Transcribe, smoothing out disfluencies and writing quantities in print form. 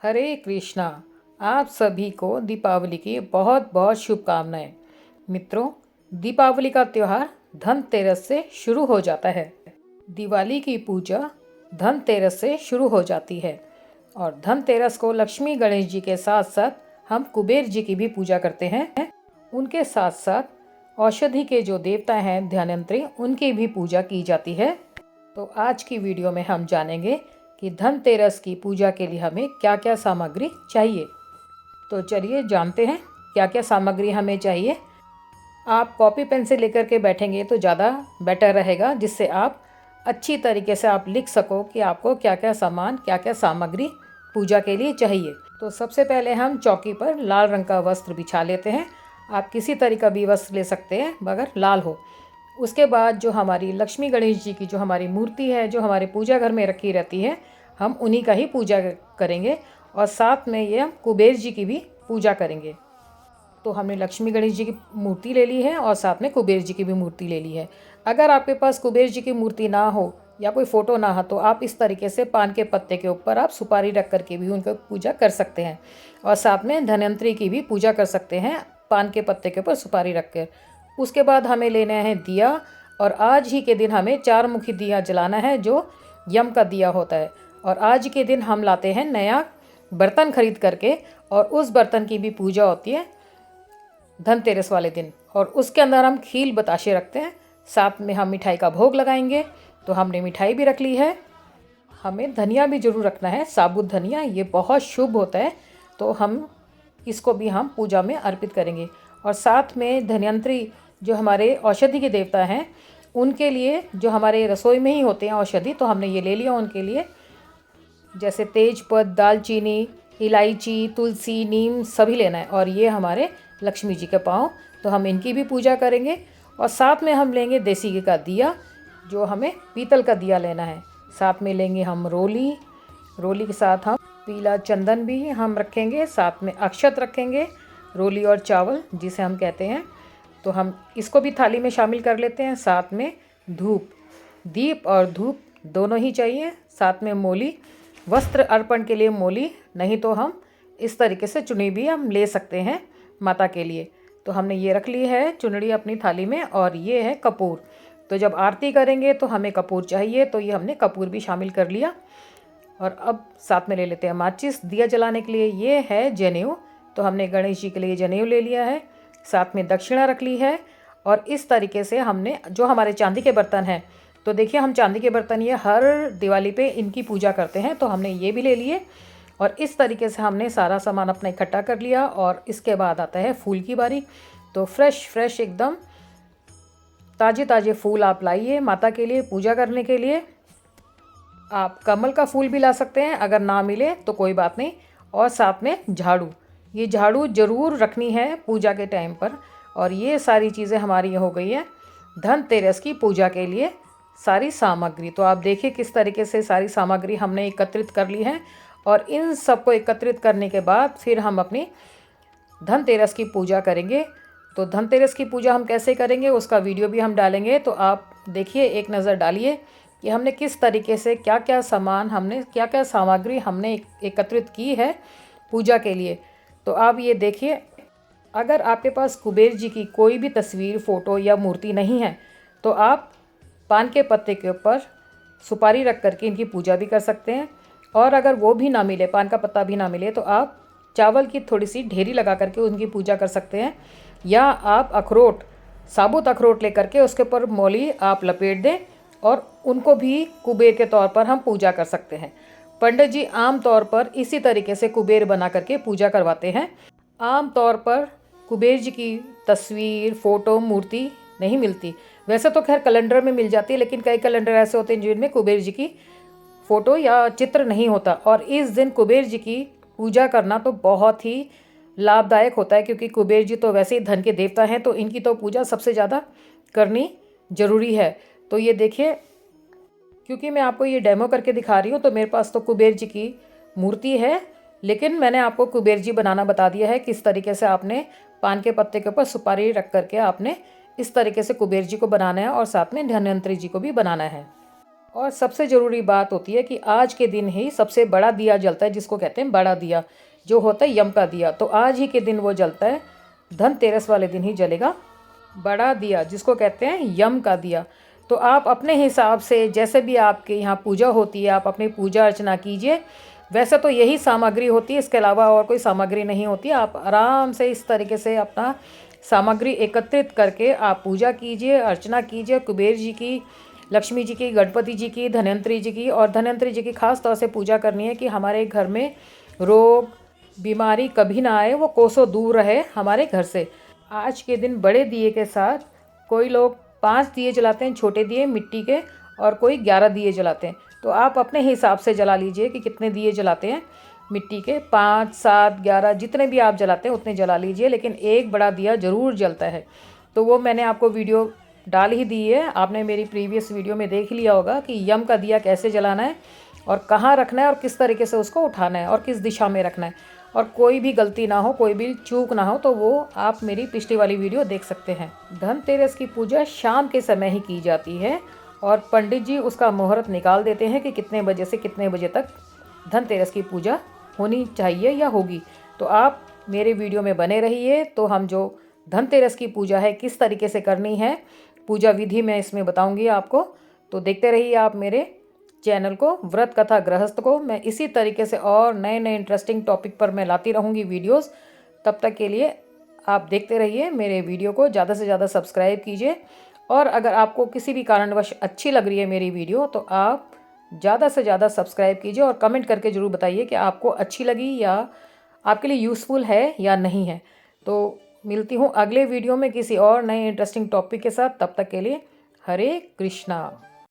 हरे कृष्णा। आप सभी को दीपावली की बहुत बहुत शुभकामनाएं। मित्रों, दीपावली का त्यौहार धनतेरस से शुरू हो जाता है। दिवाली की पूजा धनतेरस से शुरू हो जाती है और धनतेरस को लक्ष्मी गणेश जी के साथ साथ हम कुबेर जी की भी पूजा करते हैं। उनके साथ साथ औषधि के जो देवता हैं धन्वंतरि, उनकी भी पूजा की जाती है। तो आज की वीडियो में हम जानेंगे कि धनतेरस की पूजा के लिए हमें क्या क्या सामग्री चाहिए। तो चलिए जानते हैं क्या क्या सामग्री हमें चाहिए। आप कॉपी पेन से लेकर के बैठेंगे तो ज़्यादा बेटर रहेगा, जिससे आप अच्छी तरीके से आप लिख सको कि आपको क्या क्या सामान, क्या क्या सामग्री पूजा के लिए चाहिए। तो सबसे पहले हम चौकी पर लाल रंग का वस्त्र बिछा लेते हैं। आप किसी तरह का भी वस्त्र ले सकते हैं मगर लाल हो। उसके बाद जो हमारी लक्ष्मी गणेश जी की जो हमारी मूर्ति है, जो हमारे पूजा घर में रखी रहती है, हम उन्हीं का ही पूजा करेंगे और साथ में ये हम कुबेर जी की भी पूजा करेंगे। तो हमने लक्ष्मी गणेश जी की मूर्ति ले ली है और साथ में कुबेर जी की भी मूर्ति ले ली है। अगर आपके पास कुबेर जी की मूर्ति ना हो या कोई फ़ोटो ना हो तो आप इस तरीके से पान के पत्ते के ऊपर आप सुपारी रख करके भी उनका पूजा कर सकते हैं और साथ में धन्वंतरि की भी पूजा कर सकते हैं पान के पत्ते के ऊपर सुपारी रख कर। उसके बाद हमें लेना है दिया और आज ही के दिन हमें 4 मुखी दिया जलाना है जो यम का दिया होता है। और आज के दिन हम लाते हैं नया बर्तन खरीद करके और उस बर्तन की भी पूजा होती है धनतेरस वाले दिन। और उसके अंदर हम खील बताशे रखते हैं, साथ में हम मिठाई का भोग लगाएंगे। तो हमने मिठाई भी रख ली है। हमें धनिया भी ज़रूर रखना है, साबुत धनिया, ये बहुत शुभ होता है। तो हम इसको भी हम पूजा में अर्पित करेंगे। और साथ में धन्वंतरि जो हमारे औषधि के देवता हैं, उनके लिए जो हमारे रसोई में ही होते हैं औषधि, तो हमने ये ले लिया उनके लिए। जैसे तेजपत्ता, दालचीनी, इलायची, तुलसी, नीम सभी लेना है। और ये हमारे लक्ष्मी जी के पाँव, तो हम इनकी भी पूजा करेंगे। और साथ में हम लेंगे देसी घी का दिया, जो हमें पीतल का दिया लेना है। साथ में लेंगे हम रोली, रोली के साथ हम पीला चंदन भी हम रखेंगे, साथ में अक्षत रखेंगे, रोली और चावल जिसे हम कहते हैं। तो हम इसको भी थाली में शामिल कर लेते हैं। साथ में धूप, दीप और धूप दोनों ही चाहिए। साथ में मोली, वस्त्र अर्पण के लिए मोली, नहीं तो हम इस तरीके से चुन्नी भी हम ले सकते हैं माता के लिए। तो हमने ये रख ली है चुनरी अपनी थाली में। और ये है कपूर, तो जब आरती करेंगे तो हमें कपूर चाहिए, तो ये हमने कपूर भी शामिल कर लिया। और अब साथ में ले लेते हैं माचिस दिया जलाने के लिए। ये है जनेऊ, तो हमने गणेश जी के लिए जनेऊ ले लिया है। साथ में दक्षिणा रख ली है। और इस तरीके से हमने जो हमारे चांदी के बर्तन हैं, तो देखिए हम चांदी के बर्तन ये हर दिवाली पे इनकी पूजा करते हैं, तो हमने ये भी ले लिए। और इस तरीके से हमने सारा सामान अपना इकट्ठा कर लिया। और इसके बाद आता है फूल की बारी। तो फ्रेश एकदम ताज़े ताज़े फूल आप लाइए माता के लिए पूजा करने के लिए। आप कमल का फूल भी ला सकते हैं, अगर ना मिले तो कोई बात नहीं। और साथ में झाड़ू, ये झाड़ू ज़रूर रखनी है पूजा के टाइम पर। और ये सारी चीज़ें हमारी हो गई है धनतेरस की पूजा के लिए सारी सामग्री। तो आप देखिए किस तरीके से सारी सामग्री हमने एकत्रित कर ली है। और इन सबको एकत्रित करने के बाद फिर हम अपनी धनतेरस की पूजा करेंगे। तो धनतेरस की पूजा हम कैसे करेंगे उसका वीडियो भी हम डालेंगे, तो आप देखिए, एक नज़र डालिए कि हमने किस तरीके से क्या क्या सामान, हमने क्या क्या सामग्री हमने एकत्रित की है पूजा के लिए। तो आप ये देखिए, अगर आपके पास कुबेर जी की कोई भी तस्वीर, फ़ोटो या मूर्ति नहीं है, तो आप पान के पत्ते के ऊपर सुपारी रख करके इनकी पूजा भी कर सकते हैं। और अगर वो भी ना मिले, पान का पत्ता भी ना मिले, तो आप चावल की थोड़ी सी ढेरी लगा करके उनकी पूजा कर सकते हैं। या आप अखरोट, साबुत अखरोट लेकर के उसके ऊपर मौली आप लपेट दें और उनको भी कुबेर के तौर पर हम पूजा कर सकते हैं। पंडित जी आम तौर पर इसी तरीके से कुबेर बना करके पूजा करवाते हैं। आम तौर पर कुबेर जी की तस्वीर, फ़ोटो, मूर्ति नहीं मिलती। वैसे तो खैर कैलेंडर में मिल जाती है, लेकिन कई कैलेंडर ऐसे होते हैं जिनमें कुबेर जी की फ़ोटो या चित्र नहीं होता। और इस दिन कुबेर जी की पूजा करना तो बहुत ही लाभदायक होता है, क्योंकि कुबेर जी तो वैसे ही धन के देवता हैं, तो इनकी तो पूजा सबसे ज़्यादा करनी ज़रूरी है। तो ये देखिए, क्योंकि मैं आपको ये डेमो करके दिखा रही हूँ, तो मेरे पास तो कुबेर जी की मूर्ति है, लेकिन मैंने आपको कुबेर जी बनाना बता दिया है किस तरीके से आपने पान के पत्ते के ऊपर सुपारी रख करके आपने इस तरीके से कुबेर जी को बनाना है और साथ में धन्वंतरि जी को भी बनाना है। और सबसे ज़रूरी बात होती है कि आज के दिन ही सबसे बड़ा दिया जलता है, जिसको कहते हैं बड़ा दिया, जो होता है यम का दिया। तो आज ही के दिन वो जलता है, धनतेरस वाले दिन ही जलेगा बड़ा दिया, जिसको कहते हैं यम का दिया। तो आप अपने हिसाब से जैसे भी आपके यहाँ पूजा होती है, आप अपनी पूजा अर्चना कीजिए। वैसे तो यही सामग्री होती है, इसके अलावा और कोई सामग्री नहीं होती। आप आराम से इस तरीके से अपना सामग्री एकत्रित करके आप पूजा कीजिए, अर्चना कीजिए। कुबेर जी की, लक्ष्मी जी की, गणपति जी की, धन्वंतरी जी की। और धन्वंतरी जी की खास तौर से पूजा करनी है कि हमारे घर में रोग बीमारी कभी ना आए, वो कोसों दूर रहे हमारे घर से। आज के दिन बड़े दिए के साथ कोई लोग 5 दिए जलाते हैं, छोटे दिए मिट्टी के, और कोई 11 दिए जलाते हैं। तो आप अपने हिसाब से जला लीजिए कि कितने दिए जलाते हैं। मिट्टी के 5, 7, 11 जितने भी आप जलाते हैं उतने जला लीजिए, लेकिन एक बड़ा दिया ज़रूर जलता है। तो वो मैंने आपको वीडियो डाल ही दी है, आपने मेरी प्रीवियस वीडियो में देख लिया होगा कि यम का दिया कैसे जलाना है और कहाँ रखना है और किस तरीके से उसको उठाना है और किस दिशा में रखना है। और कोई भी गलती ना हो, कोई भी चूक ना हो, तो वो आप मेरी पिछली वाली वीडियो देख सकते हैं। धनतेरस की पूजा शाम के समय ही की जाती है और पंडित जी उसका मुहूर्त निकाल देते हैं कि कितने बजे से कितने बजे तक धनतेरस की पूजा होनी चाहिए या होगी। तो आप मेरे वीडियो में बने रहिए। तो हम जो धनतेरस की पूजा है किस तरीके से करनी है, पूजा विधि मैं इसमें बताऊंगी आपको। तो देखते रहिए आप मेरे चैनल को, व्रत कथा गृहस्थ को। मैं इसी तरीके से और नए नए इंटरेस्टिंग टॉपिक पर मैं लाती रहूँगी वीडियोस। तब तक के लिए आप देखते रहिए मेरे वीडियो को, ज़्यादा से ज़्यादा सब्सक्राइब कीजिए। और अगर आपको किसी भी कारणवश अच्छी लग रही है मेरी वीडियो, तो आप ज़्यादा से ज़्यादा सब्सक्राइब कीजिए और कमेंट करके ज़रूर बताइए कि आपको अच्छी लगी या आपके लिए यूज़फुल है या नहीं है। तो मिलती हूँ अगले वीडियो में किसी और नए इंटरेस्टिंग टॉपिक के साथ। तब तक के लिए हरे कृष्णा।